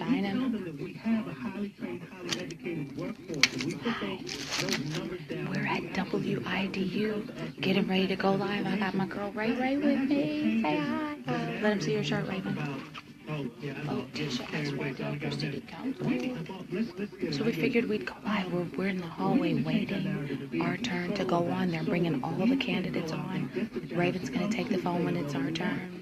shining. We're at WIDU, getting ready to go live. I got my girl Ray with me. Say hi. Let him see your shirt, Raven. Oh, Tisha asked Waddell for city council. So we figured we'd go live. We're in the hallway waiting our turn to go on. They're bringing all the candidates on. Raven's going to take the phone when it's our turn.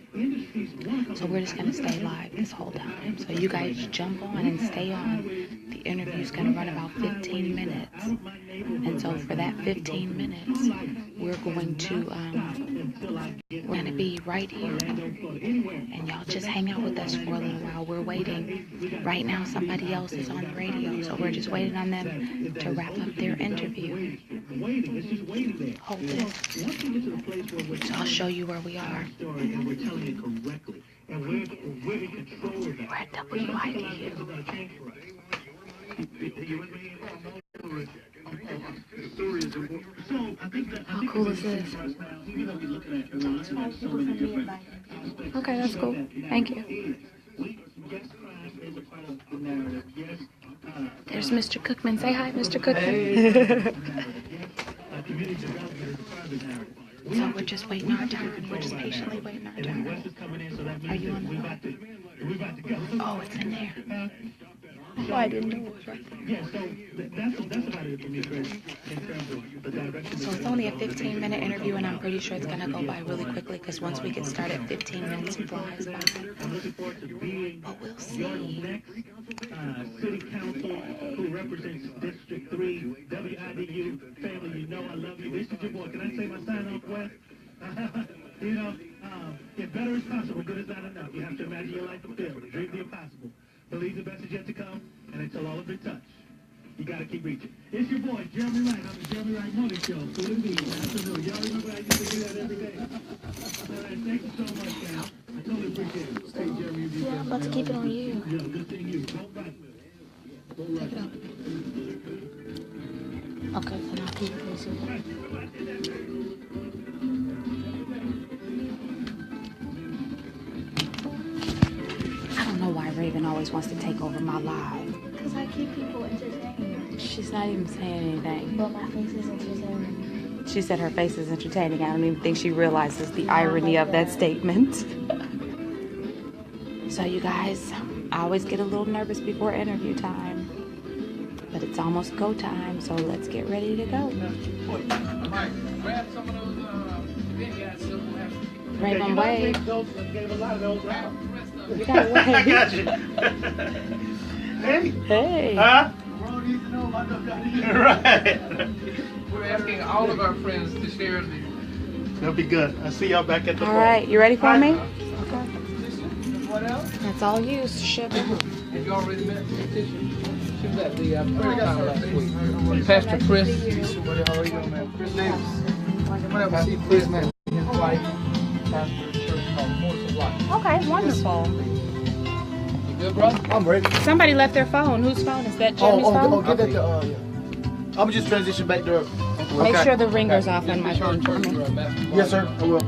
So we're just going to stay live this whole time. So you guys jump on and stay on. The interview's going to run about 15 minutes. And so for that 15 minutes, we're going to be right here. And y'all just hang out with us for a little while. We're waiting. Right now, somebody else is on the radio. So we're just waiting on them to wrap up their interview. Hold this. So I'll show you where we are. We're at WIDU. How cool is this? Okay, that's cool. Thank you. There's Mr. Cookman. Say hi, Mr. Cookman. So we're just waiting our turn. We're just patiently waiting our turn. Are you on the phone? Oh, it's in there. Oh, I didn't know it was right there. So it's only a 15-minute interview, and I'm pretty sure it's going to go by really quickly because once we get started, 15 minutes flies by. But we'll see. City Council, who represents District 3, WIDU, family, you know I love you. This is your boy. Can I say my sign-off, Wes? You know, if better is possible, good is not enough. You have to imagine your life fulfilled. Dream the impossible. Believe the best is yet to come, and until all of it touch, you gotta keep reaching. It's your boy, Jeremy Wright, on the Jeremy Wright Morning Show. So it'll be afternoon. Y'all remember I used to do that every day? All right, thank you so much, man. I totally appreciate it. Hey, Jeremy, you I'm about to keep it on you. Yeah, good seeing you. Don't bite. Don't rush. Okay, then I'll keep it this way. I don't know why Raven always wants to take over my live. Because I keep people entertained. She's not even saying anything. But my face is entertaining. She said her face is entertaining. I don't even think she realizes the irony of that statement. So you guys, I always get a little nervous before interview time. But it's almost go time, so let's get ready to go. Grab some of those Raven, wave. You gotta I wave. got you. Hey. Hey. Huh? Right. We're asking all of our friends to share the... That'll be good. I'll see y'all back at the All right, you ready for me? Okay. What else? That's all you, sugar. Have you already met Tisha? She was at the prayer time last week. Pastor Chris. How are you doing, man? Chris Davis. Whatever. See Chris, man. His wife, pastor of a church called Force of Life. Okay, wonderful. You good, brother? I'm ready. Somebody left their phone. Whose phone? Is that Jeremy's phone? Give that to, yeah. I'm just transition back to Make sure the ringer's off on my phone for me. Yes, sir, I will.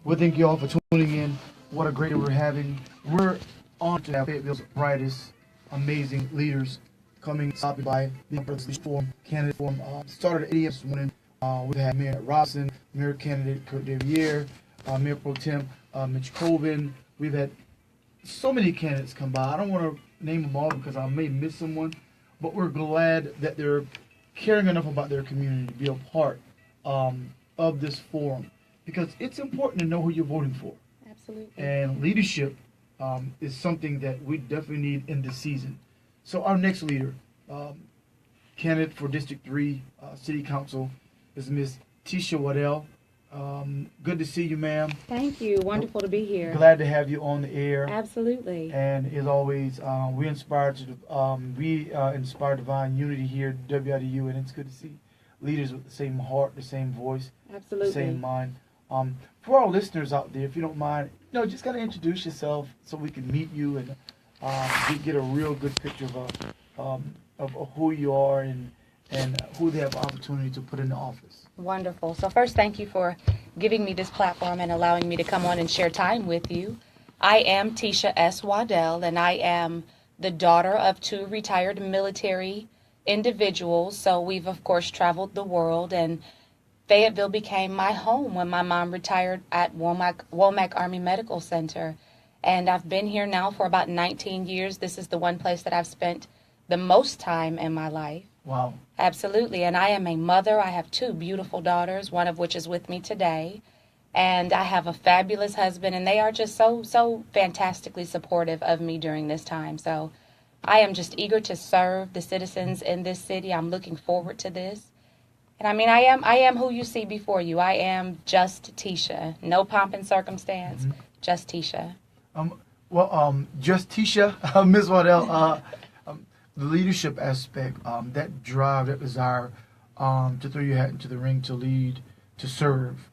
Well, thank you all for tuning in. What a great day we're having. We're on to have Fayetteville's brightest, amazing leaders coming, stopping by the Forum, candidate forum. Started at 8 a.m. this morning. We've had Mayor Robinson, Mayor candidate Kurt Deviere, Mayor Pro Tem Mitch Colvin. We've had so many candidates come by. I don't want to name them all because I may miss someone, but we're glad that they're caring enough about their community to be a part of this forum, because it's important to know who you're voting for. Absolutely. And leadership is something that we definitely need in this season. So our next leader, candidate for District 3 City Council, is Miss Tisha Waddell. Good to see you, ma'am. Thank you. Wonderful to be here. Glad to have you on the air. Absolutely. And as always, we inspire divine unity here at WIDU, and it's good to see leaders with the same heart, the same voice, Absolutely. the same mind. For our listeners out there, if you don't mind, just kind of introduce yourself so we can meet you and get a real good picture of who you are and who they have opportunity to put in the office. Wonderful. So first, thank you for giving me this platform and allowing me to come on and share time with you. I am Tisha S. Waddell, and I am the daughter of 2 retired military individuals. So we've, of course, traveled the world, and Fayetteville became my home when my mom retired at Womack Army Medical Center. And I've been here now for about 19 years. This is the one place that I've spent the most time in my life. Wow. Absolutely. And I am a mother. I have 2 beautiful daughters, one of which is with me today. And I have a fabulous husband, and they are just so fantastically supportive of me during this time. So I am just eager to serve the citizens in this city. I'm looking forward to this. And I mean, I am who you see before you. I am just Tisha. No pomp and circumstance, just Tisha. Just Tisha, Ms. Waddell, the leadership aspect, that drive, that desire to throw your hat into the ring, to lead, to serve.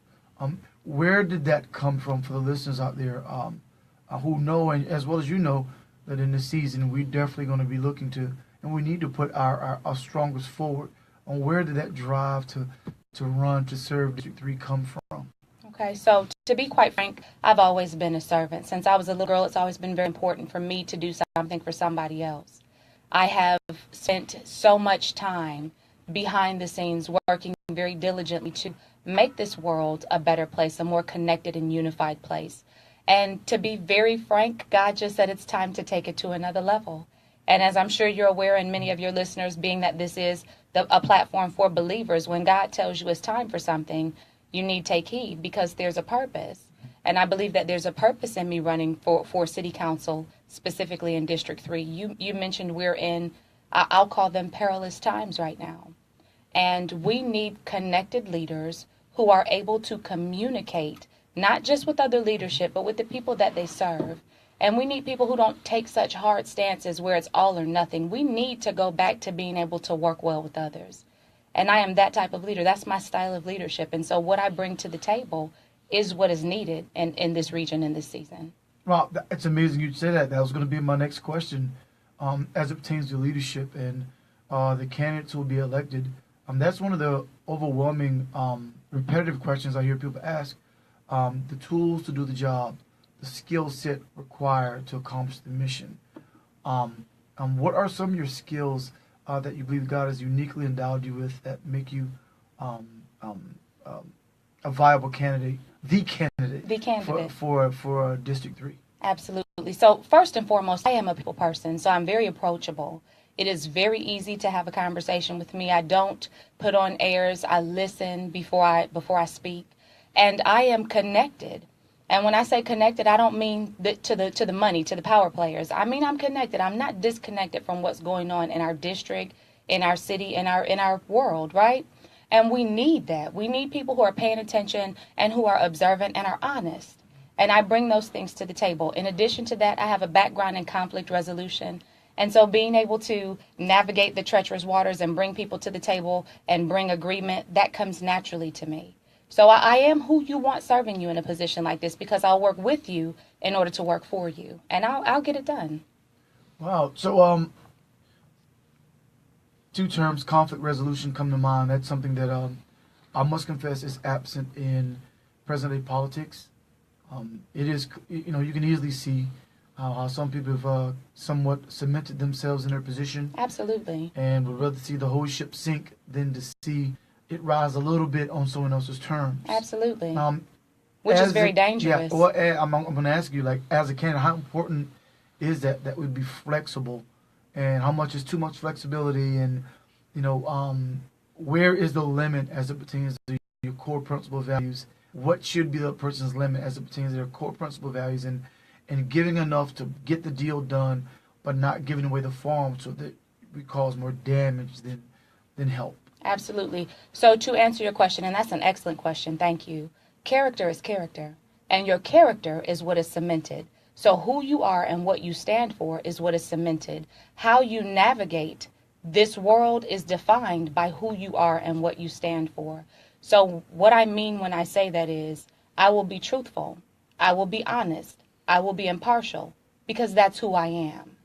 Where did that come from for the listeners out there who know, and as well as you know, that in this season we're definitely going to be looking to, and we need to put our strongest forward. On where did that drive to run, to serve District 3 come from? Okay, so to be quite frank, I've always been a servant. Since I was a little girl, it's always been very important for me to do something for somebody else. I have spent so much time behind the scenes working very diligently to make this world a better place, a more connected and unified place. And to be very frank, God just said it's time to take it to another level. And as I'm sure you're aware, and many of your listeners, being that this is a platform for believers, when God tells you it's time for something, you need to take heed, because there's a purpose. And I believe that there's a purpose in me running for city council, specifically in District 3. You mentioned we're in, I'll call them perilous times right now. And we need connected leaders who are able to communicate, not just with other leadership, but with the people that they serve. And we need people who don't take such hard stances where it's all or nothing. We need to go back to being able to work well with others. And I am that type of leader. That's my style of leadership. And so what I bring to the table is what is needed in this region in this season. Well, it's amazing you say that. That was going to be my next question as it pertains to leadership and the candidates who will be elected. That's one of the overwhelming repetitive questions I hear people ask. The tools to do the job, the skill set required to accomplish the mission. What are some of your skills that you believe God has uniquely endowed you with that make you a viable candidate, the candidate for District 3? Absolutely. So first and foremost, I am a people person, so I'm very approachable. It is very easy to have a conversation with me. I don't put on airs. I listen before I speak, and I am connected. And when I say connected, I don't mean to the money, to the power players. I mean I'm connected. I'm not disconnected from what's going on in our district, in our city, in our world, right? And we need that. We need people who are paying attention and who are observant and are honest. And I bring those things to the table. In addition to that, I have a background in conflict resolution. And so being able to navigate the treacherous waters and bring people to the table and bring agreement, that comes naturally to me. So I am who you want serving you in a position like this, because I'll work with you in order to work for you. And I'll get it done. Wow. So 2 terms, conflict resolution, come to mind. That's something that I must confess is absent in present-day politics. It is, you can easily see how some people have somewhat cemented themselves in their position. Absolutely. And would rather see the whole ship sink than to see it rise a little bit on someone else's terms. Absolutely. Which is very dangerous. Yeah. Well, I'm going to ask you, like, as a candidate, how important is that we be flexible, and how much is too much flexibility, and where is the limit as it pertains to your core principle values? What should be the person's limit as it pertains to their core principle values, and giving enough to get the deal done, but not giving away the farm so that we cause more damage than help? Absolutely. So to answer your question, and that's an excellent question, thank you. Character is character, and your character is what is cemented. So who you are and what you stand for is what is cemented. How you navigate this world is defined by who you are and what you stand for. So what I mean when I say that is, I will be truthful, I will be honest, I will be impartial, because that's who I am.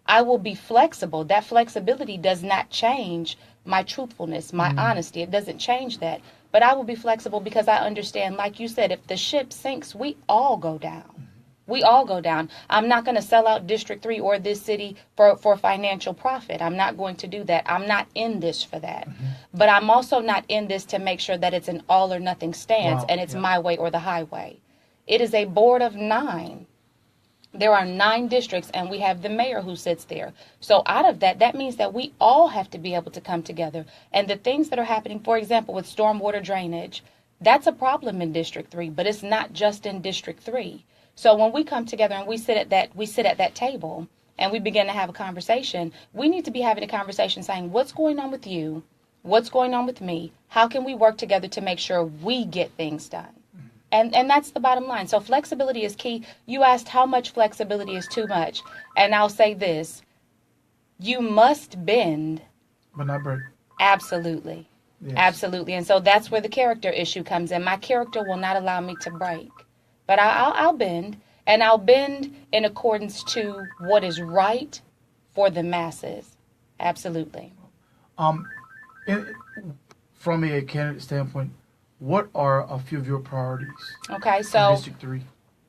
I will be flexible. That flexibility does not change my truthfulness, my honesty. It doesn't change that. But I will be flexible because I understand, like you said, if the ship sinks, we all go down. We all go down. I'm not going to sell out District 3 or this city for financial profit. I'm not going to do that. I'm not in this for that. But I'm also not in this to make sure that it's an all or nothing stance and it's my way or the highway. It is a board of 9. There are 9 districts, and we have the mayor who sits there. So out of that, that means that we all have to be able to come together. And the things that are happening, for example, with stormwater drainage, that's a problem in District 3, but it's not just in District 3. So when we come together and we sit at that table and we begin to have a conversation, we need to be having a conversation saying, what's going on with you? What's going on with me? How can we work together to make sure we get things done? And that's the bottom line. So flexibility is key. You asked how much flexibility is too much. And I'll say this. You must bend. But not break. Absolutely. Yes. Absolutely. And so that's where the character issue comes in. My character will not allow me to break. But I'll bend. And I'll bend in accordance to what is right for the masses. Absolutely. From a candidate standpoint, what are a few of your priorities? Okay, in so District 3?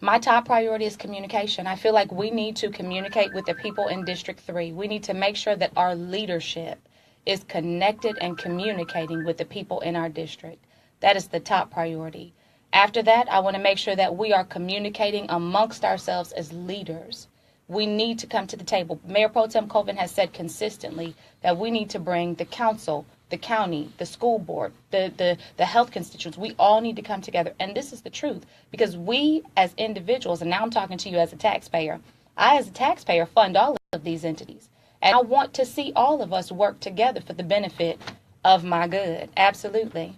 my top priority is communication. I feel like we need to communicate with the people in District 3. We need to make sure that our leadership is connected and communicating with the people in our district. That is the top priority. After that, I want to make sure that we are communicating amongst ourselves as leaders. We need to come to the table. Mayor Pro Tem Colvin has said consistently that we need to bring the council, the county, the school board, the health constituents. We all need to come together. And this is the truth, because we as individuals, and now I'm talking to you as a taxpayer, I as a taxpayer fund all of these entities. And I want to see all of us work together for the benefit of my good. Absolutely.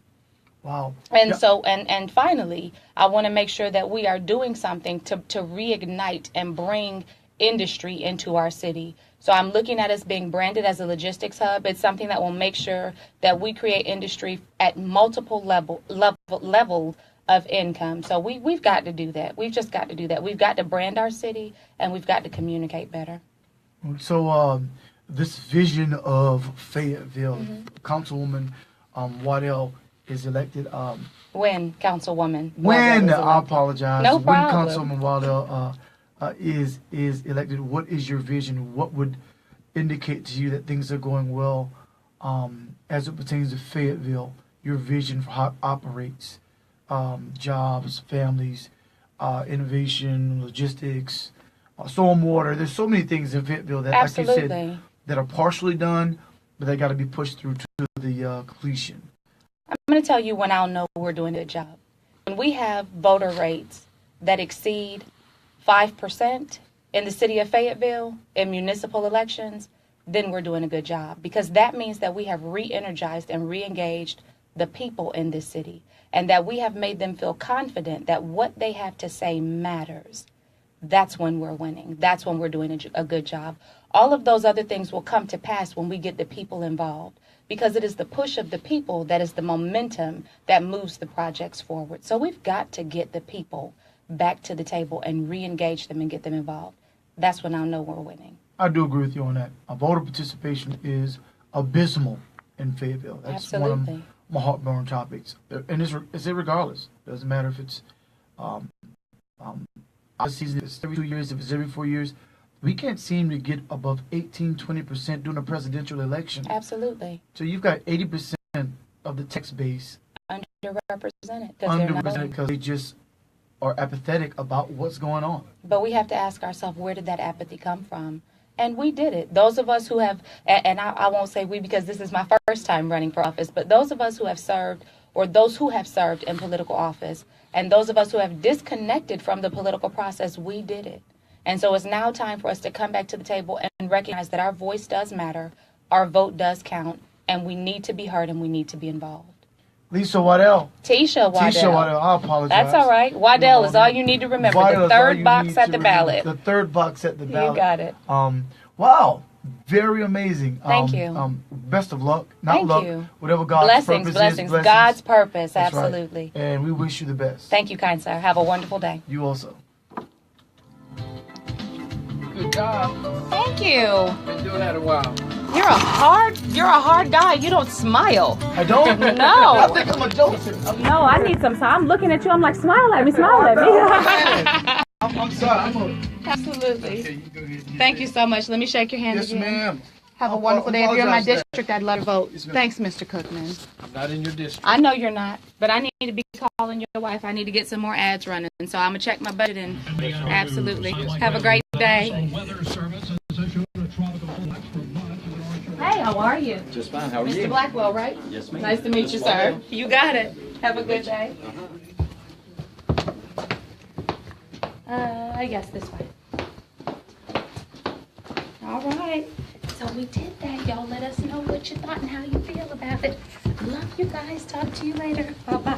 Wow. And so, and finally, I want to make sure that we are doing something to reignite and bring industry into our city. So I'm looking at us being branded as a logistics hub. It's something that will make sure that we create industry at multiple level of income. So we've got to do that. We've just got to do that. We've got to brand our city, and we've got to communicate better. So this vision of Fayetteville, Councilwoman Waddell is elected. When, Councilwoman? When, I apologize. No When problem. Councilwoman Waddell is elected, what is your vision? What would indicate to you that things are going well as it pertains to Fayetteville? Your vision for how it operates, jobs, families, innovation, logistics, stormwater. There's so many things in Fayetteville that, like you said, that are partially done, but they got to be pushed through to the completion. I'm going to tell you when I'll know we're doing a good job. When we have voter rates that exceed 5% in the city of Fayetteville in municipal elections, then we're doing a good job, because that means that we have re-energized and re-engaged the people in this city, and that we have made them feel confident that what they have to say matters. That's when we're winning. That's when we're doing a good job. All of those other things will come to pass when we get the people involved, because it is the push of the people that is the momentum that moves the projects forward. So we've got to get the people back to the table and re-engage them and get them involved. That's when I'll know we're winning. I do agree with you on that. Voter participation is abysmal in Fayetteville. That's Absolutely. one of my heartburn topics. And it's irregardless. Doesn't matter if it's season, if it's every 2 years, if it's every 4 years. We can't seem to get above 18-20% during a presidential election. Absolutely. So you've got 80% of the tax base Underrepresented. underrepresented because they just are apathetic about what's going on. But we have to ask ourselves, where did that apathy come from? And we did it. Those of us who have, and I won't say we because this is my first time running for office, but those of us who have served, or those who have served in political office, and those of us who have disconnected from the political process, we did it. And so it's now time for us to come back to the table and recognize that our voice does matter, our vote does count, and we need to be heard and we need to be involved. Lisa Waddell. Tisha Waddell. Tisha Waddell. I apologize. That's all right. Waddell is all you need to remember. Waddell The third box at the ballot. The third box at the ballot. You got it. Wow. Very amazing. Thank you. Best of luck. Not Thank luck. you. Whatever God's Blessings. purpose is. God's purpose. That's right. Absolutely. And we wish you the best. Thank you, kind sir. Have a wonderful day. You also. Good job. Thank you. Been doing that a while. You're a hard guy. You don't smile. I don't? No. I think I'm a joke. No, I need some. I'm looking at you. I'm like, smile at me, smile at me. I'm sorry. Absolutely. Thank you so much. Let me shake your hand Yes, again. ma'am. Have a wonderful day. If you're in my Apologize for that. district, I'd love to vote. Yes, ma'am. Thanks, Mr. Cookman. I'm not in your district. I know you're not, but I need to be calling your wife. I need to get some more ads running. So I'm going to check my budget and absolutely. Have a great day. Hey, how are you? Just fine. How are Mr. you? Blackwell, right? Yes, ma'am. Nice to meet you, sir. You got it. Have a good day. I guess this way. All right. So we did that. Y'all let us know what you thought and how you feel about it. Love you guys. Talk to you later. Bye-bye.